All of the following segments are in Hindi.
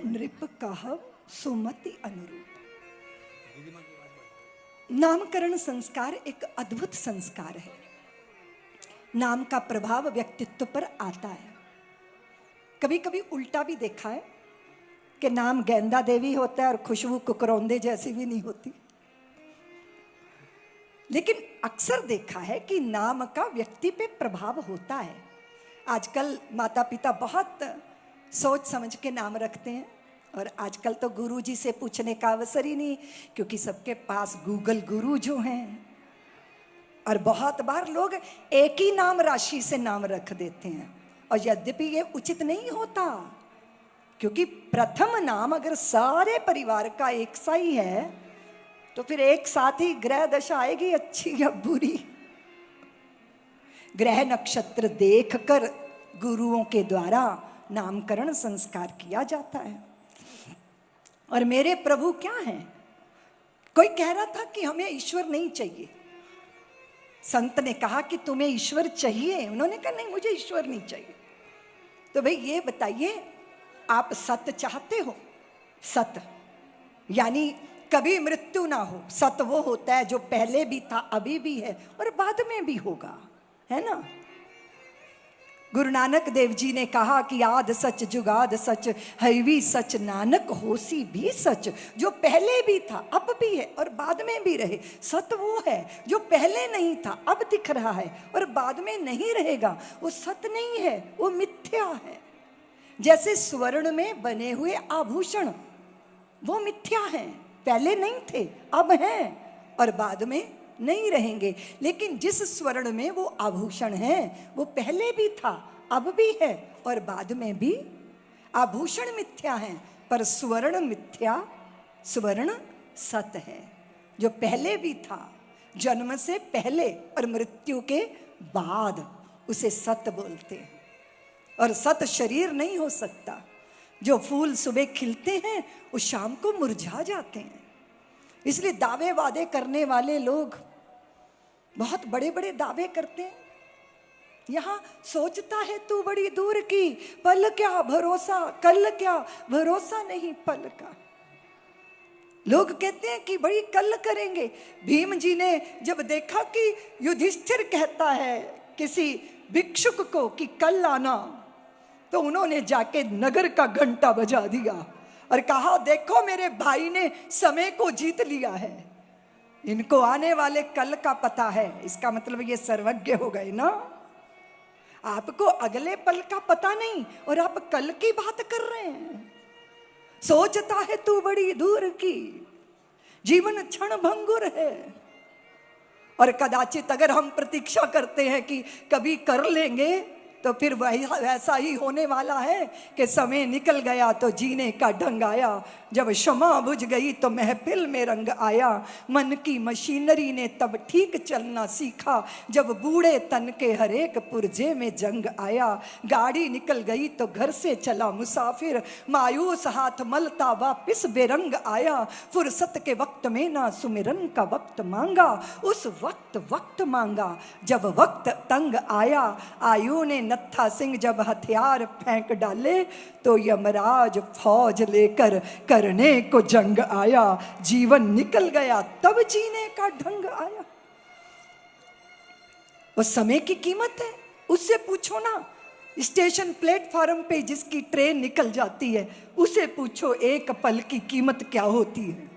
नृप कह सुमति अनुरूप। नामकरण संस्कार एक अद्भुत संस्कार है। नाम का प्रभाव व्यक्तित्व पर आता है। कभी कभी उल्टा भी देखा है कि नाम गेंदा देवी होता है और खुशबू कुकरौंदे जैसी भी नहीं होती। लेकिन अक्सर देखा है कि नाम का व्यक्ति पे प्रभाव होता है। आजकल माता पिता बहुत सोच समझ के नाम रखते हैं और आजकल तो गुरु जी से पूछने का अवसर ही नहीं, क्योंकि सबके पास गूगल गुरु जो हैं। और बहुत बार लोग एक ही नाम राशि से नाम रख देते हैं और यद्यपि ये उचित नहीं होता, क्योंकि प्रथम नाम अगर सारे परिवार का एक सा ही है तो फिर एक साथ ही ग्रह दशा आएगी, अच्छी या बुरी। ग्रह नक्षत्र देखकर गुरुओं के द्वारा नामकरण संस्कार किया जाता है। और मेरे प्रभु क्या हैं? कोई कह रहा था कि हमें ईश्वर नहीं चाहिए। संत ने कहा कि तुम्हें ईश्वर चाहिए। उन्होंने कहा नहीं, मुझे ईश्वर नहीं चाहिए। तो भाई ये बताइए, आप सत्य चाहते हो? सत्य यानी कभी मृत्यु ना हो। सत्य वो होता है जो पहले भी था, अभी भी है और बाद में भी होगा, है ना। गुरु नानक देव जी ने कहा कि आद सच जुगाद सच हैवी सच नानक होसी भी सच। जो पहले भी था, अब भी है और बाद में भी रहे। सत्य वो है जो पहले नहीं था, अब दिख रहा है और बाद में नहीं रहेगा। वो सत्य नहीं है, वो मिथ्या है। जैसे स्वर्ण में बने हुए आभूषण, वो मिथ्या हैं, पहले नहीं थे, अब हैं और बाद में नहीं रहेंगे। लेकिन जिस स्वर्ण में वो आभूषण है वो पहले भी था, अब भी है और बाद में भी। आभूषण मिथ्या हैं पर स्वर्ण मिथ्या, स्वर्ण सत्य है जो पहले भी था, जन्म से पहले और मृत्यु के बाद, उसे सत्य बोलते हैं। और सत्य शरीर नहीं हो सकता। जो फूल सुबह खिलते हैं वो शाम को मुरझा जाते हैं। इसलिए दावे वादे करने वाले लोग बहुत बड़े बड़े दावे करते हैं। यहाँ सोचता है तू बड़ी दूर की, पल क्या भरोसा कल क्या, भरोसा नहीं पल का। लोग कहते हैं कि बड़ी कल करेंगे। भीम जी ने जब देखा कि युधिष्ठिर कहता है किसी भिक्षुक को कि कल आना, तो उन्होंने जाके नगर का घंटा बजा दिया और कहा देखो मेरे भाई ने समय को जीत लिया है, इनको आने वाले कल का पता है। इसका मतलब ये सर्वज्ञ हो गए ना। आपको अगले पल का पता नहीं और आप कल की बात कर रहे हैं। सोचता है तू बड़ी दूर की, जीवन क्षण भंगुर है। और कदाचित अगर हम प्रतीक्षा करते हैं कि कभी कर लेंगे तो फिर वैसा ही होने वाला है कि समय निकल गया तो जीने का ढंग आया। जब क्षमा बुझ गई तो महफिल में रंग आया। मन की मशीनरी ने तब ठीक चलना सीखा, जब बूढ़े तन के हरेक पुर्जे में जंग आया। गाड़ी निकल गई तो घर से चला मुसाफिर, मायूस हाथ मलता वापिस बेरंग आया। फुर्सत के वक्त में ना सुमिरन का वक्त मांगा, उस वक्त मांगा जब वक्त तंग आया। आयु ने नत्था सिंह जब हथियार फेंक डाले तो यमराज फौज लेकर करने को जंग आया। जीवन निकल गया तब जीने का ढंग आया। वो समय की कीमत है, उससे पूछो ना। स्टेशन प्लेटफार्म पे जिसकी ट्रेन निकल जाती है उसे पूछो एक पल की कीमत क्या होती है।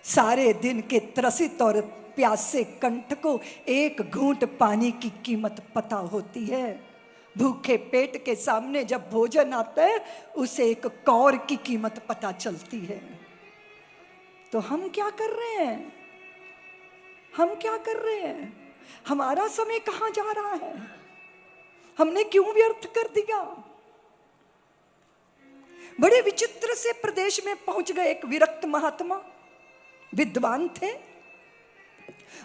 सारे दिन के त्रसित और प्यासे कंठ को एक घूंट पानी की कीमत पता होती है। भूखे पेट के सामने जब भोजन आता है उसे एक कौर की कीमत पता चलती है। तो हम क्या कर रहे हैं? हम क्या कर रहे हैं? हमारा समय कहाँ जा रहा है? हमने क्यों व्यर्थ कर दिया? बड़े विचित्र से प्रदेश में पहुंच गए एक विरक्त महात्मा, विद्वान थे।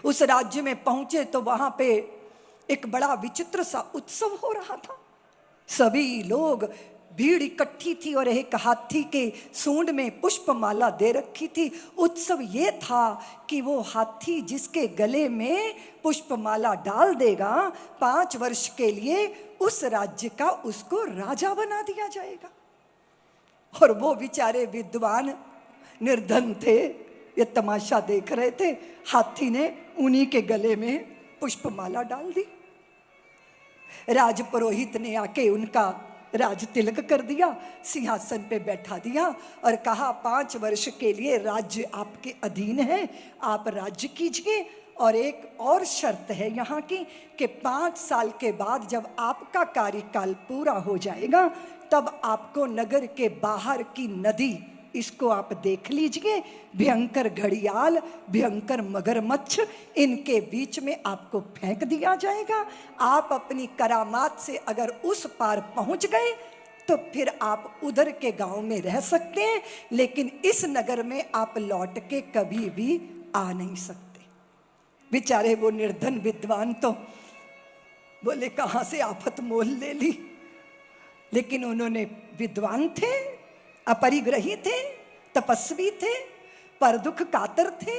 उस राज्य में पहुंचे तो वहां पे एक बड़ा विचित्र सा उत्सव हो रहा था। सभी लोग, भीड़ इकट्ठी थी और एक हाथी के सूंड में पुष्पमाला दे रखी थी। उत्सव ये था कि वो हाथी जिसके गले में पुष्पमाला डाल देगा 5 वर्ष के लिए उस राज्य का उसको राजा बना दिया जाएगा। और वो बेचारे विद्वान निर्धन थे, ये तमाशा देख रहे थे। हाथी ने उन्हीं के गले में पुष्पमाला डाल दी। राज पुरोहित ने आके उनका राज तिलक कर दिया, सिंहासन पे बैठा दिया और कहा 5 वर्ष के लिए राज्य आपके अधीन है, आप राज्य कीजिए। और एक और शर्त है यहाँ की कि 5 साल के बाद जब आपका कार्यकाल पूरा हो जाएगा तब आपको नगर के बाहर की नदी, इसको आप देख लीजिए, भयंकर घड़ियाल, भयंकर मगरमच्छ, इनके बीच में आपको फेंक दिया जाएगा। आप अपनी करामात से अगर उस पार पहुंच गए तो फिर आप उधर के गांव में रह सकते हैं, लेकिन इस नगर में आप लौट के कभी भी आ नहीं सकते। बेचारे वो निर्धन विद्वान तो बोले कहाँ से आफत मोल ले ली, लेकिन उन्होंने विद्वान थे, अपरिग्रही थे, तपस्वी थे, पर दुख कातर थे,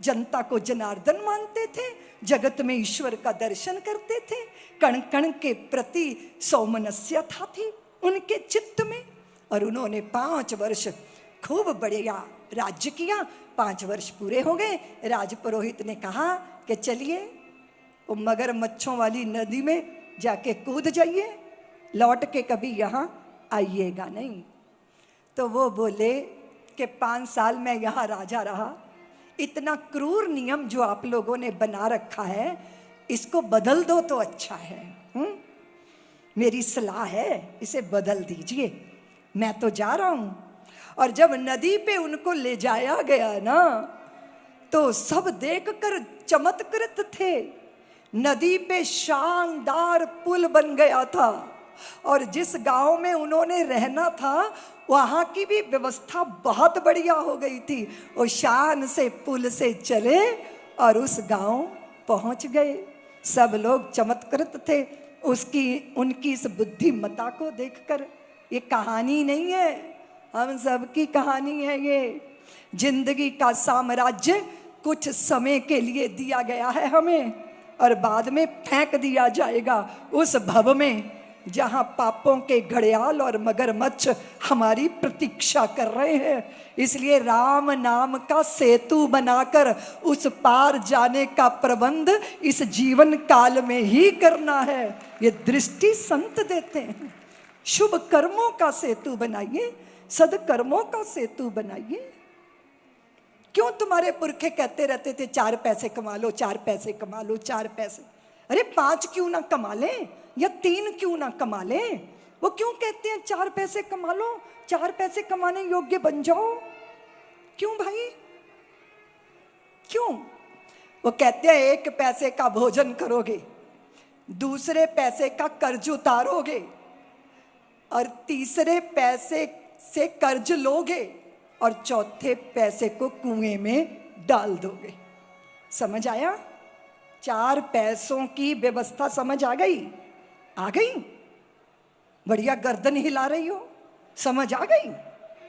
जनता को जनार्दन मानते थे, जगत में ईश्वर का दर्शन करते थे, कण कण के प्रति सौमनस्यता थी उनके चित्त में। और उन्होंने 5 वर्ष खूब बढ़िया राज्य किया। 5 वर्ष पूरे हो गए। राज पुरोहित ने कहा कि चलिए वो मगरमच्छों वाली नदी में जाके कूद जाइए, लौट के कभी यहाँ आइएगा नहीं। तो वो बोले कि 5 साल में यहाँ राजा रहा, इतना क्रूर नियम जो आप लोगों ने बना रखा है इसको बदल दो तो अच्छा है। मेरी सलाह है इसे बदल दीजिए, मैं तो जा रहा हूँ। और जब नदी पे उनको ले जाया गया ना तो सब देखकर चमत्कृत थे। नदी पे शानदार पुल बन गया था और जिस गांव में उन्होंने रहना था वहाँ की भी व्यवस्था बहुत बढ़िया हो गई थी। वो शान से पुल से चले और उस गांव पहुँच गए। सब लोग चमत्कृत थे उनकी इस बुद्धिमता को देखकर। ये कहानी नहीं है, हम सबकी कहानी है। ये जिंदगी का साम्राज्य कुछ समय के लिए दिया गया है हमें और बाद में फेंक दिया जाएगा उस भव में जहां पापों के घड़ियाल और मगरमच्छ हमारी प्रतीक्षा कर रहे हैं। इसलिए राम नाम का सेतु बनाकर उस पार जाने का प्रबंध इस जीवन काल में ही करना है। ये दृष्टि संत देते हैं। शुभ कर्मों का सेतु बनाइए, सदकर्मों का सेतु बनाइए। क्यों तुम्हारे पुरखे कहते रहते थे 4 पैसे कमा लो, 4 पैसे कमा लो, 4 पैसे। अरे 5 क्यों ना कमा लें या 3 क्यों ना कमा लें। वो क्यों कहते हैं 4 पैसे कमा लो, 4 पैसे कमाने योग्य बन जाओ। क्यों भाई, क्यों? वो कहते हैं 1 पैसे का भोजन करोगे, दूसरे पैसे का कर्ज उतारोगे और तीसरे पैसे से कर्ज लोगे और चौथे पैसे को कुएं में डाल दोगे। समझ आया? 4 पैसों की व्यवस्था समझ आ गई? आ गई? बढ़िया गर्दन हिला रही हो, समझ आ गई?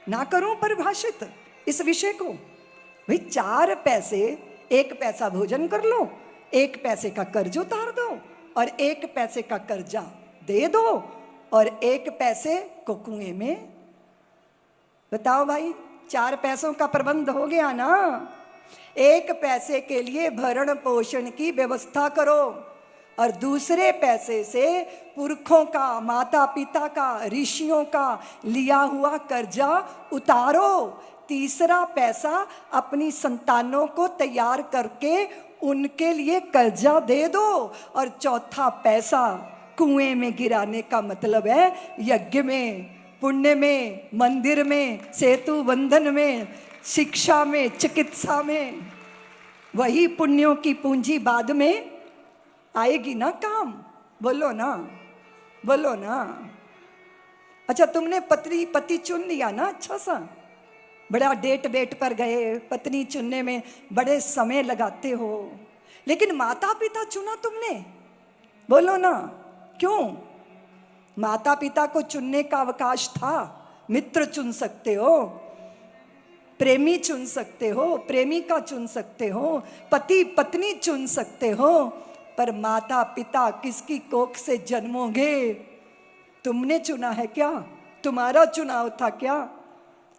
ना करूं परिभाषित इस विषय को? भाई 4 पैसे, 1 पैसा भोजन कर लो, 1 पैसे का कर्ज उतार दो और 1 पैसे का कर्जा दे दो और 1 पैसे को कुएं में। बताओ भाई, 4 पैसों का प्रबंध हो गया ना। 1 पैसे के लिए भरण पोषण की व्यवस्था करो और दूसरे पैसे से पुरखों का, माता पिता का, ऋषियों का लिया हुआ कर्जा उतारो। तीसरा पैसा अपनी संतानों को तैयार करके उनके लिए कर्जा दे दो और चौथा पैसा कुएं में गिराने का मतलब है यज्ञ में, पुण्य में, मंदिर में, सेतु बंधन में, शिक्षा में, चिकित्सा में। वही पुण्यों की पूंजी बाद में आएगी ना काम। बोलो ना, बोलो ना। अच्छा, तुमने पति चुन लिया ना, अच्छा सा बड़ा डेट वेट पर गए, पत्नी चुनने में बड़े समय लगाते हो, लेकिन माता पिता चुना तुमने। बोलो ना, क्यों? माता पिता को चुनने का अवकाश था। मित्र चुन सकते हो, प्रेमी चुन सकते हो, प्रेमिका चुन सकते हो, पति पत्नी चुन सकते हो, पर माता पिता किसकी कोख से जन्मोगे तुमने चुना है क्या? तुम्हारा चुनाव था क्या?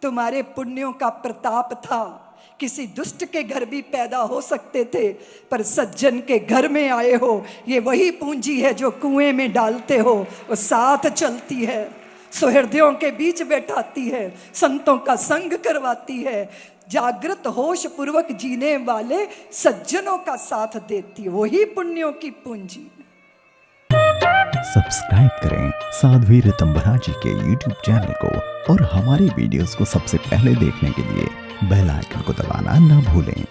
तुम्हारे पुण्यों का प्रताप था। किसी दुष्ट के घर भी पैदा हो सकते थे, पर सज्जन के घर में आए हो। ये वही पूंजी है जो कुएं में डालते हो, वो साथ चलती है, सुहृदयों के बीच बैठाती है, संतों का संग करवाती है, जागृत होश पूर्वक जीने वाले सज्जनों का साथ देती है। वही पुण्यों की पूंजी। सब्सक्राइब करें साध्वी ऋतंभरा जी के YouTube चैनल को और हमारे वीडियोस को सबसे पहले देखने के लिए बेल आइकन को दबाना ना भूलें।